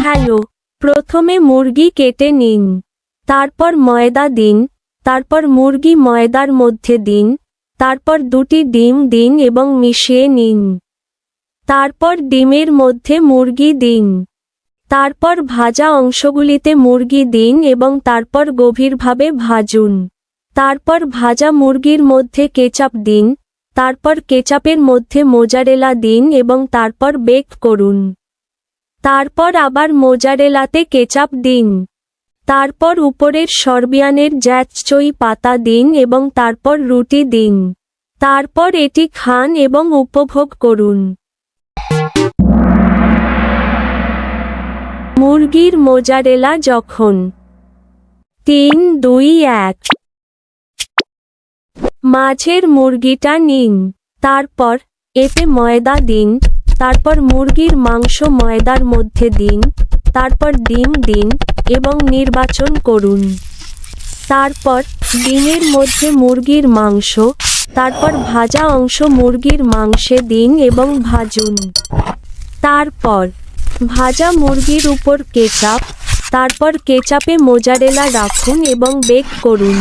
Hello. প্রথমে মুরগি কেটে নিন। তারপর ময়দা দিন। তারপর মুরগি ময়দার মধ্যে দিন। তারপর দুটি ডিম দিন এবং মিশিয়ে নিন। তারপর ডিমের মধ্যে মুরগি দিন। তারপর ভাজা অংশগুলিতে মুরগি দিন এবং তারপর গভীরভাবে ভাজুন। তারপর ভাজা মুরগির মধ্যে কেচাপ দিন। তারপর কেচাপের মধ্যে মোজারেলা দিন এবং তারপর বেক করুন। তারপর আবার মোজারেলাতে কেচাপ দিন। তারপর উপরের সরবিয়ানের জ্যাচচই পাতা দিন এবং তারপর রুটি দিন। তারপর এটি খান এবং উপভোগ করুন। মুরগির মোজারেলা যখন 3, 2, 1 মাঝের মুরগিটা নিন। তারপর এতে ময়দা দিন। তারপর মুরগির মাংস ময়দার মধ্যে দিন। তারপর ডিম দিন এবং নির্বাচন করুন। তারপর ডিমের মধ্যে মুরগির মাংস। তারপর ভাজা অংশ মুরগির মাংসে দিন এবং ভাজুন। তারপর ভাজা মুরগির উপর কেচাপ। তারপর কেচাপে মোজারেলা রাখুন এবং বেক করুন।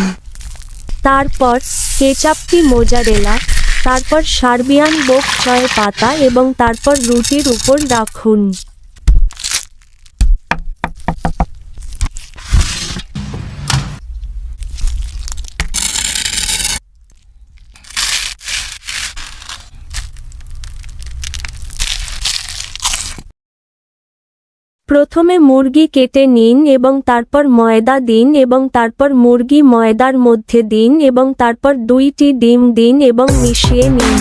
তারপর কেচাপটি মোজারেলা। তারপর সার্বিয়ান বক চয় পাতা এবং তারপর রুটির উপর রাখুন। প্রথমে মুরগি কেটে নিন এবং তারপর ময়দা দিন এবং তারপর মুরগি ময়দার মধ্যে দিন এবং তারপর 2টি ডিম দিন এবং মিশিয়ে নিন।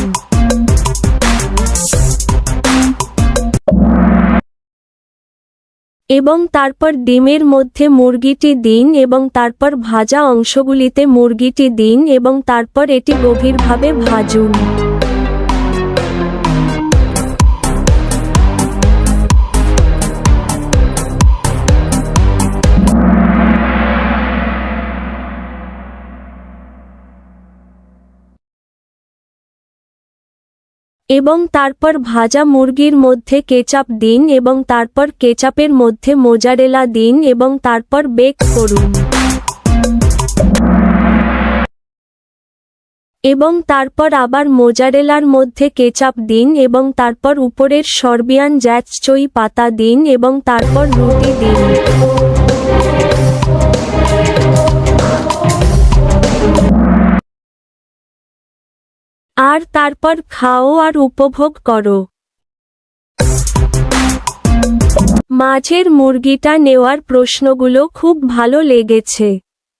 এবং তারপর ডিমের মধ্যে মুরগিটি দিন এবং তারপর ভাজা অংশগুলিতে মুরগিটি দিন এবং তারপর এটি গভীরভাবে ভাজুন। এবং তারপর ভাজা মুরগির মধ্যে কেচাপ দিন এবং তারপর কেচাপের মধ্যে মোজারেলা দিন এবং তারপর বেক করুন। এবং তারপর আবার মোজারেলার মধ্যে কেচাপ দিন এবং তারপর উপরের সরবিয়ান জ্যাচচই পাতা দিন এবং তারপর রুটি দিন। আর তারপর খাও আর উপভোগ করো। মাঝের মুরগিটা নেওয়ার প্রশ্নগুলো খুব ভালো লেগেছে।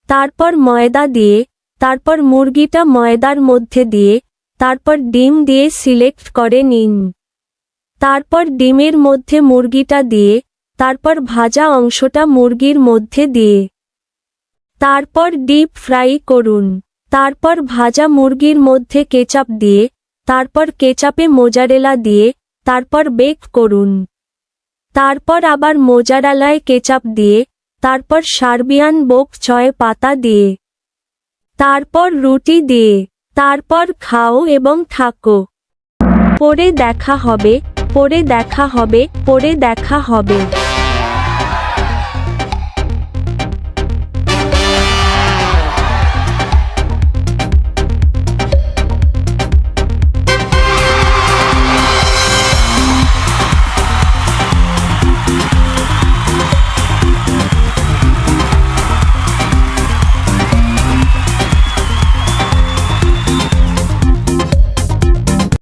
তারপর ময়দা দিয়ে। তারপর মুরগিটা ময়দার মধ্যে দিয়ে। তারপর ডিম দিয়ে সিলেক্ট করে নিন। তারপর ডিমের মধ্যে মুরগিটা দিয়ে। তারপর ভাজা অংশটা মুরগির মধ্যে দিয়ে। তারপর ডিপ ফ্রাই করুন। তারপর ভাজা মুরগির মধ্যে কেচাপ দিয়ে। তারপর কেচাপে মোজারেলা দিয়ে। তারপর বেক করুন। তারপর আবার মোজারেলায় কেচাপ দিয়ে। তারপর সার্বিয়ান বক চয় পাতা দিয়ে। তারপর রুটি দিয়ে। তারপর খাও এবং থাকো। পরে দেখা হবে। পরে দেখা হবে। পরে দেখা হবে।